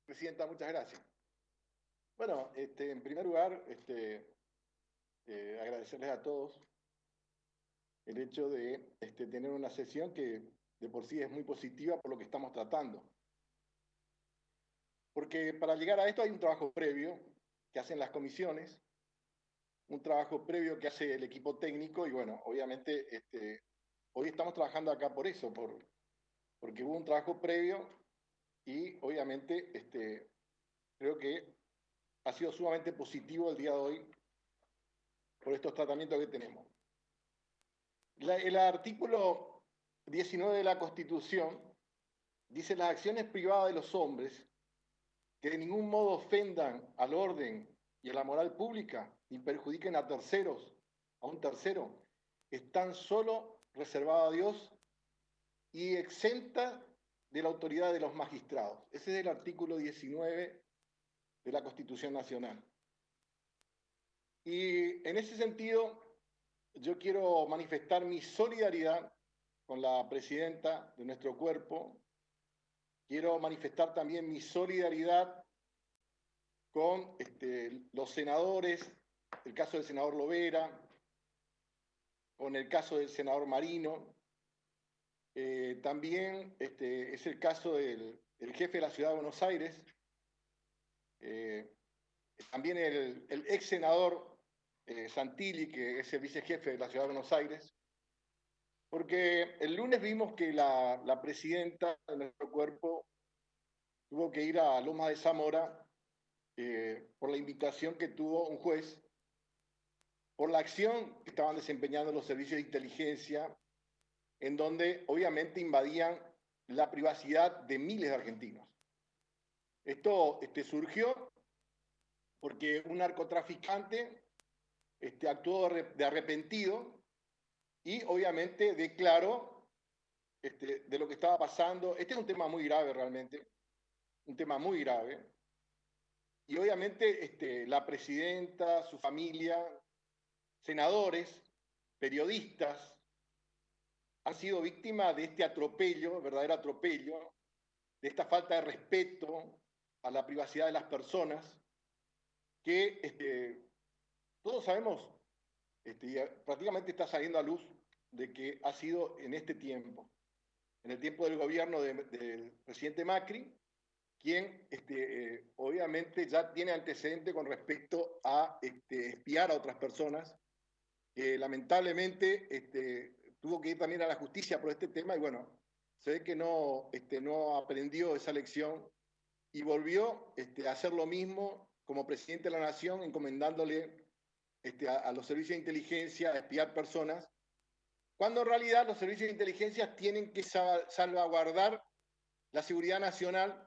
Presidenta, muchas gracias. Bueno, en primer lugar, agradecerles a todos el hecho de tener una sesión que de por sí es muy positiva por lo que estamos tratando. Porque para llegar a esto hay un trabajo previo que hacen las comisiones, un trabajo previo que hace el equipo técnico y bueno, obviamente hoy estamos trabajando acá por eso, porque hubo un trabajo previo y obviamente creo que ha sido sumamente positivo el día de hoy por estos tratamientos que tenemos. El artículo 19 de la Constitución dice: las acciones privadas de los hombres que de ningún modo ofendan al orden y a la moral pública ni perjudiquen a terceros, a un tercero, están solo reservadas a Dios y exentas de la autoridad de los magistrados. Ese es el artículo 19 de la Constitución Nacional. Y en ese sentido, yo quiero manifestar mi solidaridad con la presidenta de nuestro cuerpo. Quiero manifestar también mi solidaridad con los senadores, el caso del senador Lovera, con el caso del senador Marino. También es el caso del jefe de la Ciudad de Buenos Aires, también el ex senador Santilli, que es el vicejefe de la Ciudad de Buenos Aires, porque el lunes vimos que la presidenta de nuestro cuerpo tuvo que ir a Lomas de Zamora por la invitación que tuvo un juez, por la acción que estaban desempeñando los servicios de inteligencia, en donde obviamente invadían la privacidad de miles de argentinos. Esto surgió porque un narcotraficante actuó de arrepentido y obviamente declaró de lo que estaba pasando. Este es un tema muy grave realmente, un tema muy grave. Y obviamente la presidenta, su familia, senadores, periodistas, han sido víctimas de este atropello, verdadero atropello, de esta falta de respeto a la privacidad de las personas, que todos sabemos, y prácticamente está saliendo a luz de que ha sido en este tiempo, en el tiempo del gobierno del presidente Macri, quien obviamente ya tiene antecedente con respecto a espiar a otras personas, que lamentablemente tuvo que ir también a la justicia por este tema y bueno, se ve que no aprendió esa lección y volvió a hacer lo mismo como presidente de la Nación, encomendándole a los servicios de inteligencia a espiar personas, cuando en realidad los servicios de inteligencia tienen que salvaguardar la seguridad nacional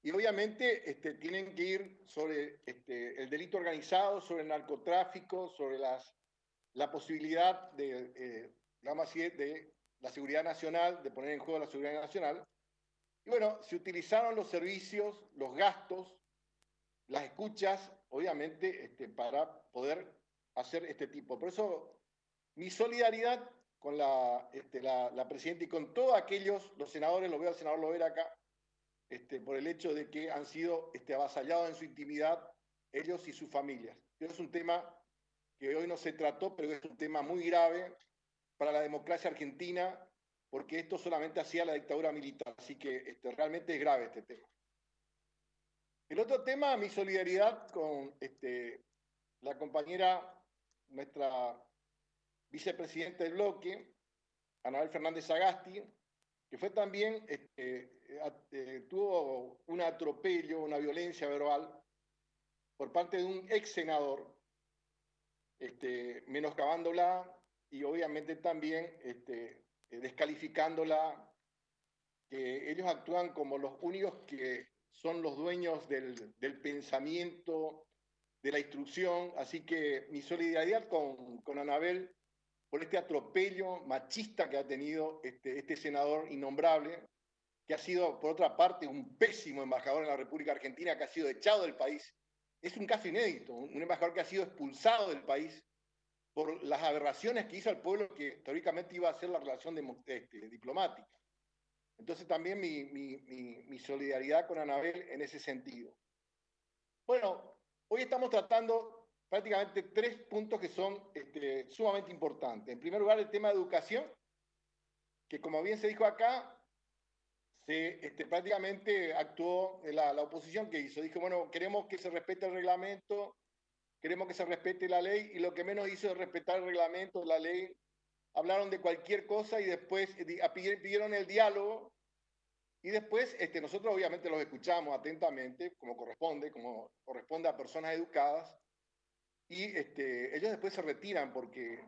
y obviamente tienen que ir sobre el delito organizado, sobre el narcotráfico, sobre la posibilidad digamos así, de la seguridad nacional, de poner en juego la seguridad nacional. Y bueno, se utilizaron los servicios, los gastos, las escuchas, obviamente, para poder hacer este tipo. Por eso, mi solidaridad con la presidenta y con todos aquellos, los senadores, lo veo al senador Lovera acá, por el hecho de que han sido avasallados en su intimidad, ellos y sus familias. Pero es un tema que hoy no se trató, pero es un tema muy grave para la democracia argentina, porque esto solamente hacía la dictadura militar. Así que realmente es grave este tema. El otro tema, mi solidaridad con la compañera, nuestra vicepresidenta del bloque, Anabel Fernández Sagasti, que fue también, tuvo un atropello, una violencia verbal por parte de un ex senador, menoscabándola y obviamente también descalificándola, que ellos actúan como los únicos que son los dueños del pensamiento, de la instrucción, así que mi solidaridad con Anabel por este atropello machista que ha tenido este senador innombrable, que ha sido, por otra parte, un pésimo embajador en la República Argentina, que ha sido echado del país. Es un caso inédito, un embajador que ha sido expulsado del país por las aberraciones que hizo al pueblo que teóricamente iba a ser la relación diplomática. Entonces también mi solidaridad con Anabel en ese sentido. Bueno, hoy estamos tratando prácticamente 3 puntos que son sumamente importantes. En primer lugar, el tema de educación, que como bien se dijo acá, prácticamente actuó la oposición que hizo. Dijo, bueno, queremos que se respete el reglamento, queremos que se respete la ley, y lo que menos hizo es respetar el reglamento, la ley. Hablaron de cualquier cosa y después pidieron el diálogo, y después nosotros obviamente los escuchamos atentamente, como corresponde a personas educadas, y ellos después se retiran porque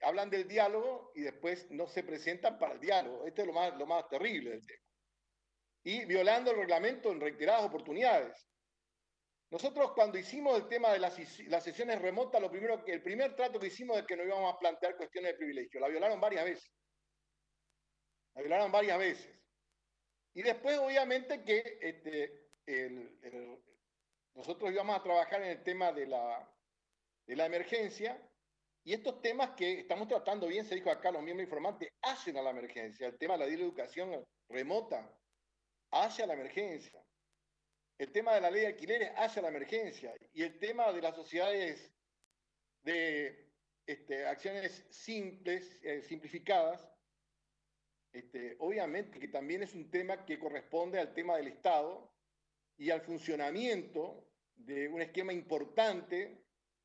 hablan del diálogo y después no se presentan para el diálogo. Esto es lo más terrible del tema. Y violando el reglamento en reiteradas oportunidades. Nosotros cuando hicimos el tema de las sesiones remotas, el primer trato que hicimos es que no íbamos a plantear cuestiones de privilegio. La violaron varias veces. La violaron varias veces. Y después, obviamente, que nosotros íbamos a trabajar en el tema de la emergencia, y estos temas que estamos tratando, bien se dijo acá, los miembros informantes, hacen a la emergencia. El tema de la educación remota hace a la emergencia. El tema de la ley de alquileres hace a la emergencia. Y el tema de las sociedades de acciones simples, simplificadas, obviamente que también es un tema que corresponde al tema del Estado y al funcionamiento de un esquema importante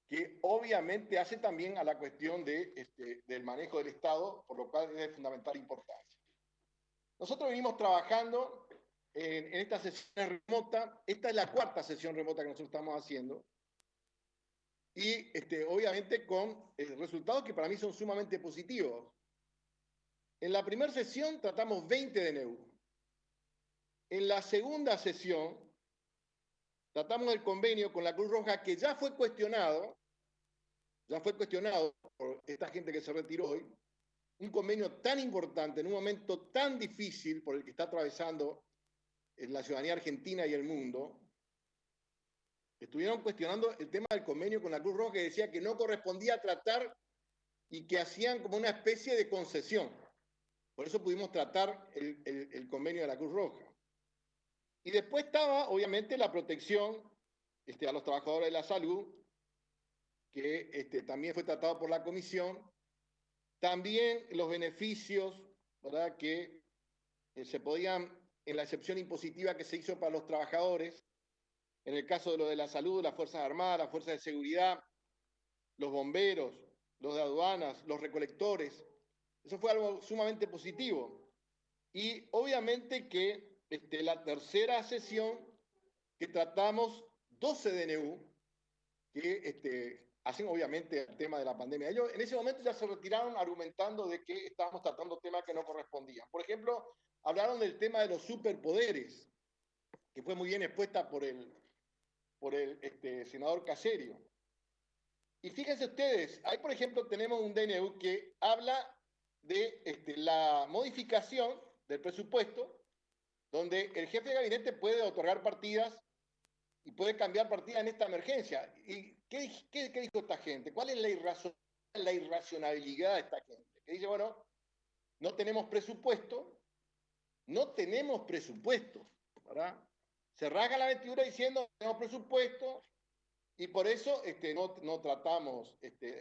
que obviamente hace también a la cuestión del manejo del Estado, por lo cual es de fundamental importancia. Nosotros venimos trabajando en esta sesión remota. Esta es la 4ª sesión remota que nosotros estamos haciendo, y obviamente con resultados que para mí son sumamente positivos. En la primera sesión tratamos 20 DNU. En la segunda sesión tratamos el convenio con la Cruz Roja, que ya fue cuestionado por esta gente que se retiró hoy, un convenio tan importante en un momento tan difícil por el que está atravesando la ciudadanía argentina y el mundo. Estuvieron cuestionando el tema del convenio con la Cruz Roja, que decía que no correspondía tratar y que hacían como una especie de concesión. Por eso pudimos tratar el convenio de la Cruz Roja. Y después estaba, obviamente, la protección a los trabajadores de la salud, que también fue tratado por la comisión. También los beneficios, ¿verdad?, que se podían, en la excepción impositiva que se hizo para los trabajadores, en el caso de lo de la salud, las Fuerzas Armadas, las Fuerzas de Seguridad, los bomberos, los de aduanas, los recolectores. Eso fue algo sumamente positivo. Y obviamente que la tercera sesión, que tratamos 12 DNU, que hacen obviamente el tema de la pandemia. Ellos en ese momento ya se retiraron argumentando de que estábamos tratando temas que no correspondían. Por ejemplo, hablaron del tema de los superpoderes, que fue muy bien expuesta por el senador Caserio. Y fíjense ustedes, ahí por ejemplo tenemos un DNU que habla de la modificación del presupuesto, donde el jefe de gabinete puede otorgar partidas y puede cambiar partidas en esta emergencia. ¿Y qué dijo esta gente? ¿Cuál es la irracionalidad de esta gente? Que dice, bueno, no tenemos presupuesto, ¿verdad? Se rasga la vestidura diciendo, no tenemos presupuesto, y por eso no tratamos,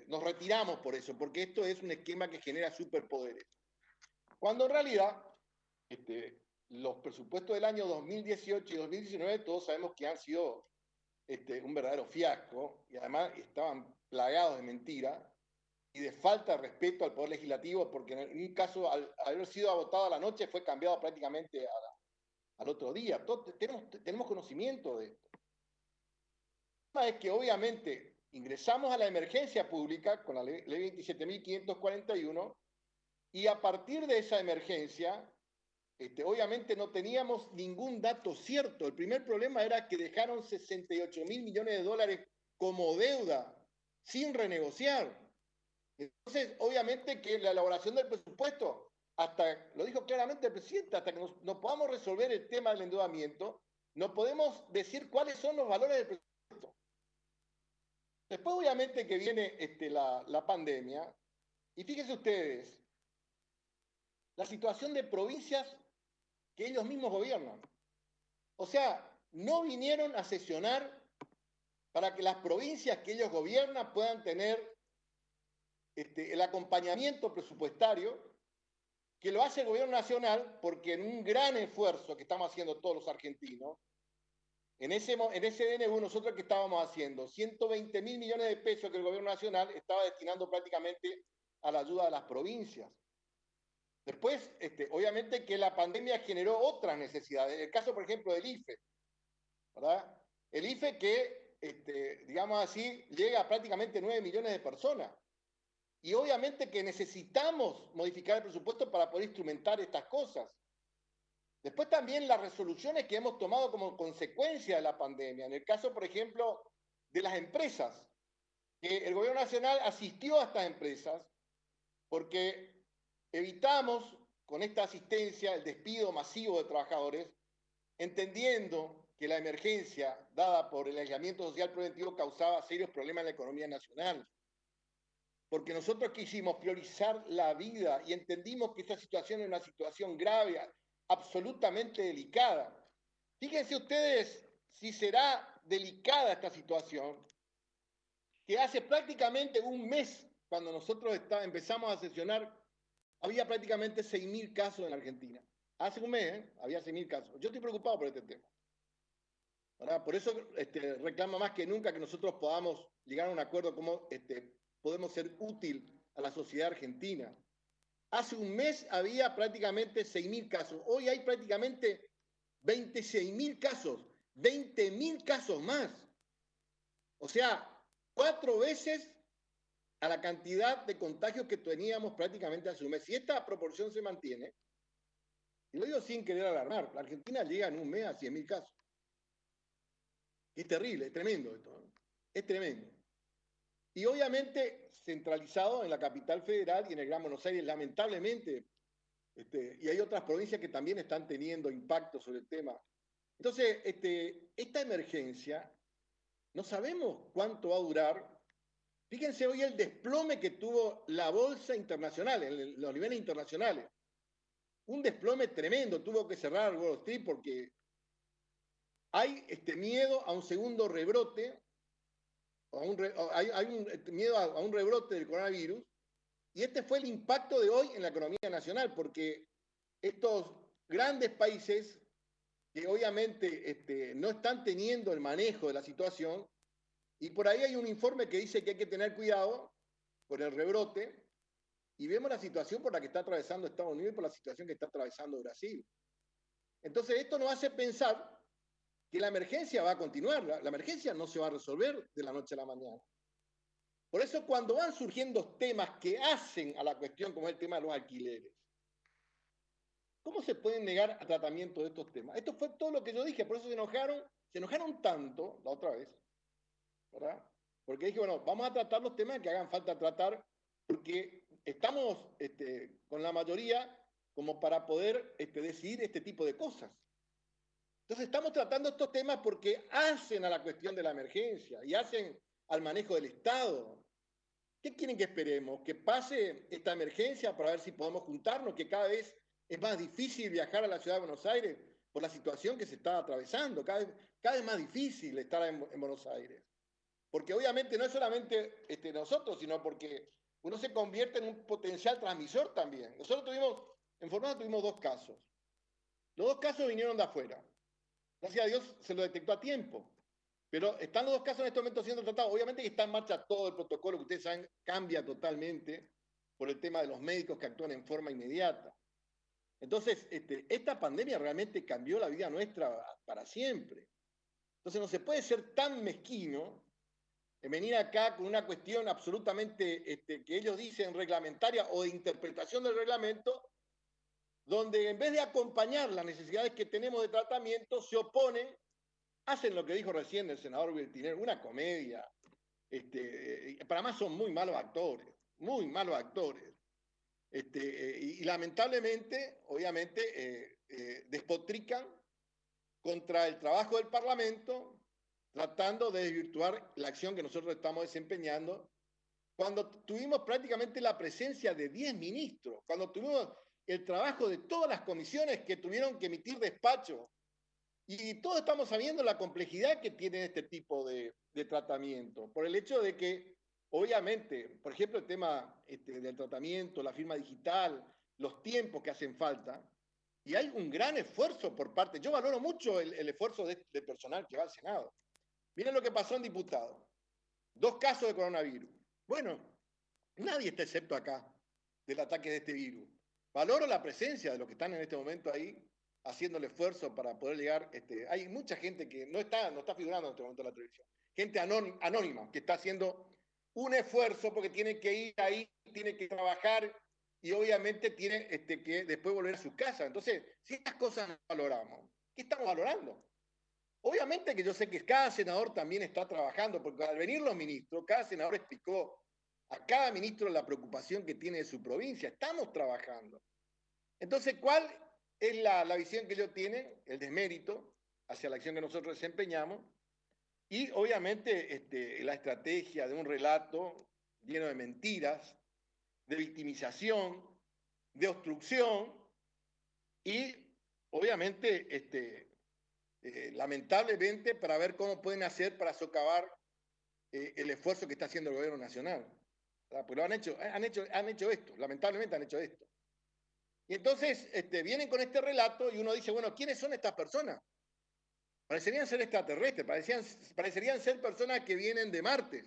nos retiramos por eso, porque esto es un esquema que genera superpoderes. Cuando en realidad, los presupuestos del año 2018 y 2019, todos sabemos que han sido un verdadero fiasco, y además estaban plagados de mentiras y de falta de respeto al Poder Legislativo, porque en un caso, al haber sido votado a la noche, fue cambiado prácticamente al otro día. Tenemos conocimiento de esto. El tema es que obviamente ingresamos a la emergencia pública con la ley 27.541, y a partir de esa emergencia, obviamente no teníamos ningún dato cierto. El primer problema era que dejaron 68.000 millones de dólares como deuda, sin renegociar. Entonces, obviamente que la elaboración del presupuesto, lo dijo claramente el presidente, hasta que no podamos resolver el tema del endeudamiento, no podemos decir cuáles son los valores del presupuesto. Después, obviamente, que viene la pandemia, y fíjense ustedes, la situación de provincias que ellos mismos gobiernan. O sea, no vinieron a sesionar para que las provincias que ellos gobiernan puedan tener el acompañamiento presupuestario que lo hace el gobierno nacional, porque en un gran esfuerzo que estamos haciendo todos los argentinos, en ese DNU nosotros que estábamos haciendo 120.000 millones de pesos que el gobierno nacional estaba destinando prácticamente a la ayuda de las provincias. Después, obviamente que la pandemia generó otras necesidades. En el caso, por ejemplo, del IFE, ¿verdad? El IFE que, digamos así, llega a prácticamente 9 millones de personas. Y obviamente que necesitamos modificar el presupuesto para poder instrumentar estas cosas. Después también las resoluciones que hemos tomado como consecuencia de la pandemia. En el caso, por ejemplo, de las empresas, que el gobierno nacional asistió a estas empresas porque evitamos con esta asistencia el despido masivo de trabajadores, entendiendo que la emergencia dada por el aislamiento social preventivo causaba serios problemas en la economía nacional. Porque nosotros quisimos priorizar la vida y entendimos que esta situación es una situación grave, absolutamente delicada. Fíjense ustedes si será delicada esta situación, que hace prácticamente un mes, cuando nosotros empezamos a sesionar, había prácticamente 6.000 casos en Argentina. Hace un mes, había 6.000 casos. Yo estoy preocupado por este tema. ¿Verdad? Por eso reclama más que nunca que nosotros podamos llegar a un acuerdo como podemos ser útil a la sociedad argentina. Hace un mes había prácticamente 6.000 casos. Hoy hay prácticamente 26.000 casos, 20.000 casos más. O sea, 4 veces a la cantidad de contagios que teníamos prácticamente hace un mes. Si esta proporción se mantiene, y lo digo sin querer alarmar, la Argentina llega en un mes a 100.000 casos. Es terrible, es tremendo esto, ¿no? Es tremendo. Y obviamente centralizado en la capital federal y en el Gran Buenos Aires, lamentablemente, y hay otras provincias que también están teniendo impacto sobre el tema. Entonces, esta emergencia, no sabemos cuánto va a durar. Fíjense hoy el desplome que tuvo la bolsa internacional, en los niveles internacionales. Un desplome tremendo, tuvo que cerrar Wall Street porque hay miedo a un segundo rebrote, hay un miedo a un rebrote del coronavirus, y este fue el impacto de hoy en la economía nacional, porque estos grandes países que obviamente no están teniendo el manejo de la situación, y por ahí hay un informe que dice que hay que tener cuidado con el rebrote, y vemos la situación por la que está atravesando Estados Unidos y por la situación que está atravesando Brasil. Entonces esto nos hace pensar que la emergencia va a continuar, la emergencia no se va a resolver de la noche a la mañana. Por eso cuando van surgiendo temas que hacen a la cuestión, como es el tema de los alquileres, ¿cómo se pueden negar a tratamiento de estos temas? Esto fue todo lo que yo dije, por eso se enojaron tanto la otra vez, ¿verdad? Porque dije, bueno, vamos a tratar los temas que hagan falta tratar, porque estamos con la mayoría como para poder decidir este tipo de cosas. Entonces estamos tratando estos temas porque hacen a la cuestión de la emergencia y hacen al manejo del Estado. ¿Qué quieren que esperemos? ¿Que pase esta emergencia para ver si podemos juntarnos? Que cada vez es más difícil viajar a la ciudad de Buenos Aires por la situación que se está atravesando. Cada vez más difícil estar en Buenos Aires. Porque obviamente no es solamente nosotros, sino porque uno se convierte en un potencial transmisor también. Nosotros en Formosa tuvimos 2 casos. Los 2 casos vinieron de afuera. Gracias a Dios se lo detectó a tiempo. Pero están los 2 casos en este momento siendo tratados. Obviamente que está en marcha todo el protocolo que ustedes saben, cambia totalmente por el tema de los médicos que actúan en forma inmediata. Entonces, esta pandemia realmente cambió la vida nuestra para siempre. Entonces no se puede ser tan mezquino en venir acá con una cuestión absolutamente que ellos dicen reglamentaria o de interpretación del reglamento, donde en vez de acompañar las necesidades que tenemos de tratamiento, se oponen, hacen lo que dijo recién el senador Bertiner, una comedia. Para más son muy malos actores, muy malos actores. Y lamentablemente, obviamente, despotrican contra el trabajo del Parlamento, tratando de desvirtuar la acción que nosotros estamos desempeñando, cuando tuvimos prácticamente la presencia de 10 ministros, cuando tuvimos el trabajo de todas las comisiones que tuvieron que emitir despacho. Y todos estamos sabiendo la complejidad que tiene este tipo de tratamiento, por el hecho de que, obviamente, por ejemplo, el tema del tratamiento, la firma digital, los tiempos que hacen falta, y hay un gran esfuerzo por parte, yo valoro mucho el esfuerzo del personal que va al Senado. Miren lo que pasó en diputados. 2 casos de coronavirus. Bueno, nadie está excepto acá del ataque de este virus. Valoro la presencia de los que están en este momento ahí haciendo el esfuerzo para poder llegar. Hay mucha gente que no está figurando en este momento en la televisión. Gente anónima que está haciendo un esfuerzo porque tiene que ir ahí, tiene que trabajar y obviamente tiene que después volver a su casa. Entonces, si estas cosas no valoramos, ¿qué estamos valorando? Obviamente que yo sé que cada senador también está trabajando, porque al venir los ministros, cada senador explicó a cada ministro la preocupación que tiene de su provincia. Estamos trabajando. Entonces, ¿cuál es la visión que ellos tienen? El desmérito hacia la acción que nosotros desempeñamos y obviamente la estrategia de un relato lleno de mentiras, de victimización, de obstrucción y obviamente lamentablemente para ver cómo pueden hacer para socavar el esfuerzo que está haciendo el gobierno nacional. Pues lo han hecho esto, lamentablemente han hecho esto. Y entonces vienen con este relato y uno dice, bueno, ¿quiénes son estas personas? Parecerían ser extraterrestres, parecerían ser personas que vienen de Marte,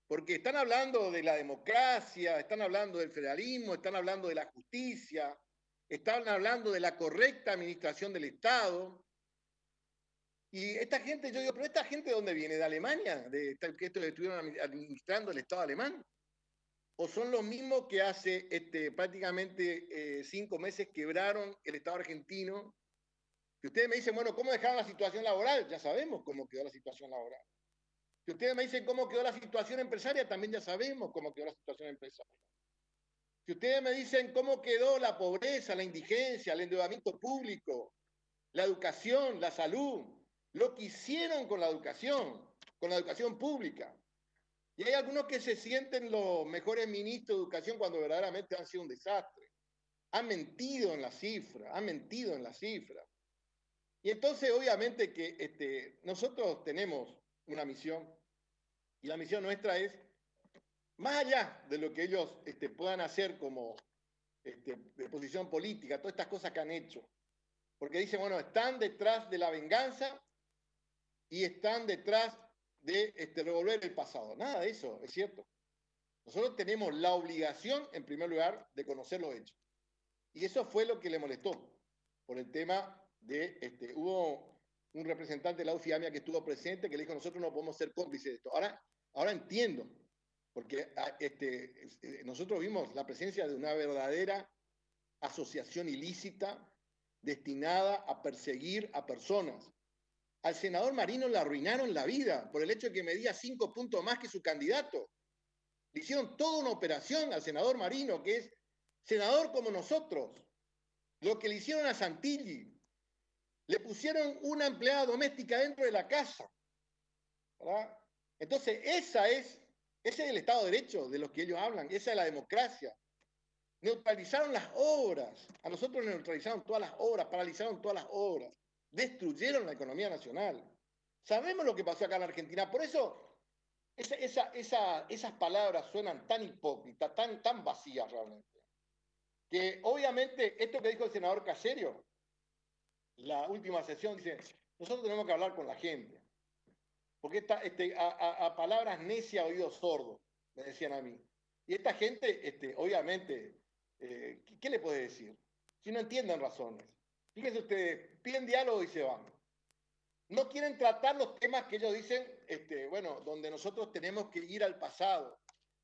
porque están hablando de la democracia, están hablando del federalismo, están hablando de la justicia, están hablando de la correcta administración del Estado. Y esta gente, yo digo, pero esta gente ¿de dónde viene? ¿De Alemania? ¿Que estos estuvieron administrando el Estado alemán? ¿O son los mismos que hace prácticamente 5 meses quebraron el Estado argentino? Que ustedes me dicen, bueno, ¿cómo dejaron la situación laboral? Ya sabemos cómo quedó la situación laboral. Si ustedes me dicen cómo quedó la situación empresaria, también ya sabemos cómo quedó la situación empresaria. Si ustedes me dicen cómo quedó la pobreza, la indigencia, el endeudamiento público, la educación, la salud, lo que hicieron con la educación pública. Y hay algunos que se sienten los mejores ministros de educación cuando verdaderamente han sido un desastre. Han mentido en las cifras, han mentido en las cifras. Y entonces, obviamente que nosotros tenemos una misión, y la misión nuestra es, más allá de lo que ellos puedan hacer como de posición política, todas estas cosas que han hecho, porque dicen, bueno, están detrás de la venganza y están detrás de revolver el pasado. Nada de eso, es cierto. Nosotros tenemos la obligación, en primer lugar, de conocer los hechos. Y eso fue lo que le molestó, por el tema de, hubo un representante de la UFIAMIA que estuvo presente que le dijo, nosotros no podemos ser cómplices de esto. Ahora entiendo, porque nosotros vimos la presencia de una verdadera asociación ilícita destinada a perseguir a personas. Al senador Marino le arruinaron la vida por el hecho de que medía 5 puntos más que su candidato. Le hicieron toda una operación al senador Marino, que es senador como nosotros. Lo que le hicieron a Santilli. Le pusieron una empleada doméstica dentro de la casa. ¿Verdad? Entonces, ese es el Estado de Derecho de los que ellos hablan. Esa es la democracia. Neutralizaron las obras. A nosotros neutralizaron todas las obras, paralizaron todas las obras. Destruyeron la economía nacional. Sabemos lo que pasó acá en la Argentina. Por eso esas palabras suenan tan hipócritas, tan vacías realmente. Que obviamente esto que dijo el senador Caserio, la última sesión, dice, nosotros tenemos que hablar con la gente. Porque a palabras necias, oídos sordos, me decían a mí. Y esta gente, obviamente, ¿qué le puede decir? Si no entienden razones. Fíjense ustedes, piden diálogo y se van. No quieren tratar los temas que ellos dicen, bueno, donde nosotros tenemos que ir al pasado.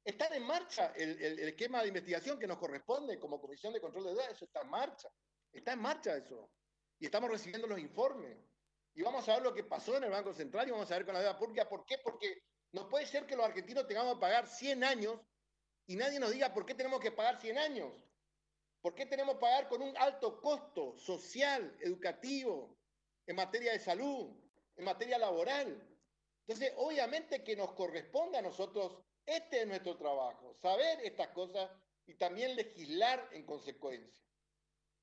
Está en marcha el esquema de investigación que nos corresponde como Comisión de Control de Deuda, eso está en marcha eso. Y estamos recibiendo los informes. Y vamos a ver lo que pasó en el Banco Central y vamos a ver con la deuda pública. ¿Por qué? Porque no puede ser que los argentinos tengamos que pagar 100 años y nadie nos diga por qué tenemos que pagar 100 años. ¿Por qué tenemos que pagar con un alto costo social, educativo, en materia de salud, en materia laboral? Entonces, obviamente que nos corresponde a nosotros, este es nuestro trabajo, saber estas cosas y también legislar en consecuencia.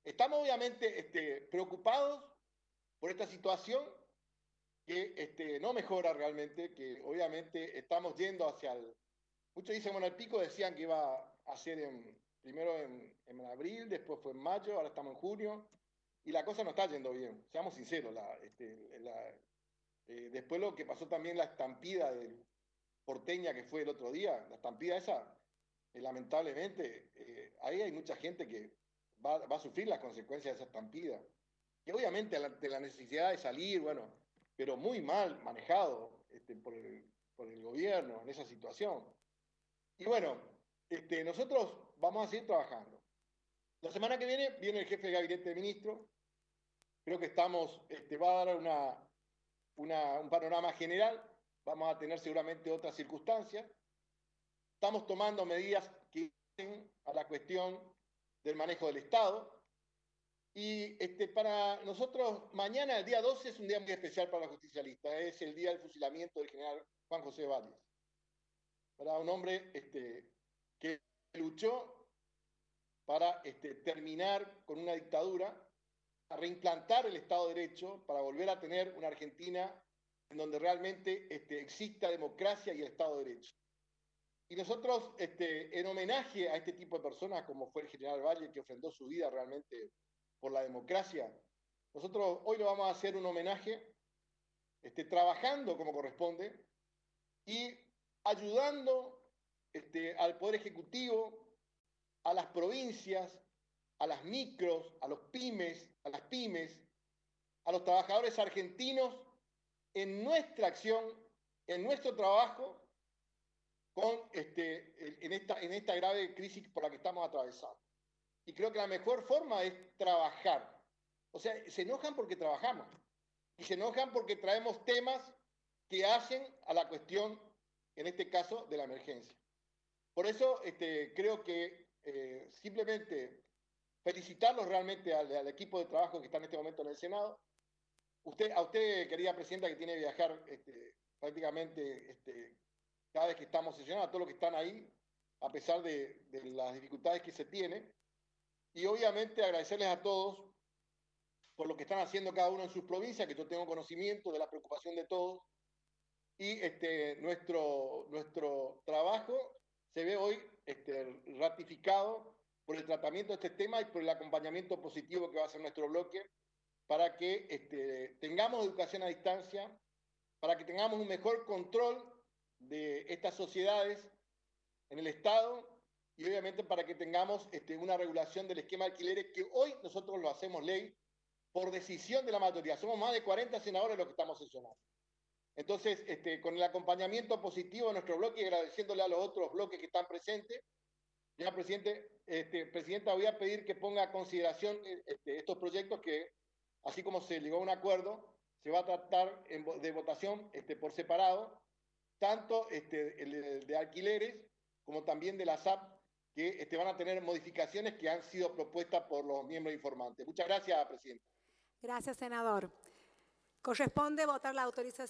Estamos obviamente preocupados por esta situación que no mejora realmente, que obviamente estamos yendo hacia el... Muchos dicen, bueno, el pico decían que iba a ser primero en abril, después fue en mayo, ahora estamos en junio, y la cosa no está yendo bien, seamos sinceros. Después lo que pasó también, la estampida del porteña que fue el otro día, la estampida esa, lamentablemente, ahí hay mucha gente que va a sufrir las consecuencias de esa estampida. Y obviamente ante la necesidad de salir, bueno, pero muy mal manejado por el gobierno en esa situación. Y bueno, nosotros vamos a seguir trabajando. La semana que viene el jefe de gabinete de ministros. Creo que va a dar un panorama general. Vamos a tener seguramente otras circunstancias. Estamos tomando medidas que hacen a la cuestión del manejo del Estado. Y para nosotros, mañana, el día 12, es un día muy especial para la justicialista. Es el día del fusilamiento del general Juan José Valles. Para un hombre que luchó para terminar con una dictadura, a reimplantar el Estado de Derecho, para volver a tener una Argentina en donde realmente exista democracia y el Estado de Derecho. Y nosotros, en homenaje a este tipo de personas, como fue el general Valle, que ofrendó su vida realmente por la democracia, nosotros hoy le vamos a hacer un homenaje trabajando como corresponde y ayudando al Poder Ejecutivo, a las provincias, a las micros, a los pymes, a las pymes, a los trabajadores argentinos en nuestra acción, en nuestro trabajo en esta grave crisis por la que estamos atravesando. Y creo que la mejor forma es trabajar. O sea, se enojan porque trabajamos y se enojan porque traemos temas que hacen a la cuestión, en este caso, de la emergencia. Por eso creo que simplemente felicitarlos realmente al equipo de trabajo que está en este momento en el Senado. A usted, querida presidenta, que tiene que viajar prácticamente cada vez que estamos sesionando, a todos los que están ahí, a pesar de las dificultades que se tienen. Y obviamente agradecerles a todos por lo que están haciendo cada uno en sus provincias, que yo tengo conocimiento de la preocupación de todos. Y nuestro trabajo se ve hoy ratificado por el tratamiento de este tema y por el acompañamiento positivo que va a hacer nuestro bloque para que tengamos educación a distancia, para que tengamos un mejor control de estas sociedades en el Estado y obviamente para que tengamos una regulación del esquema de alquileres que hoy nosotros lo hacemos ley por decisión de la mayoría. Somos más de 40 senadores los que estamos sesionando. Entonces, con el acompañamiento positivo de nuestro bloque y agradeciéndole a los otros bloques que están presentes, ya, Presidenta, voy a pedir que ponga a consideración estos proyectos que, así como se llegó a un acuerdo, se va a tratar de votación por separado, tanto el de alquileres como también de la SAP, que van a tener modificaciones que han sido propuestas por los miembros informantes. Muchas gracias, Presidenta. Gracias, senador. Corresponde votar la autorización.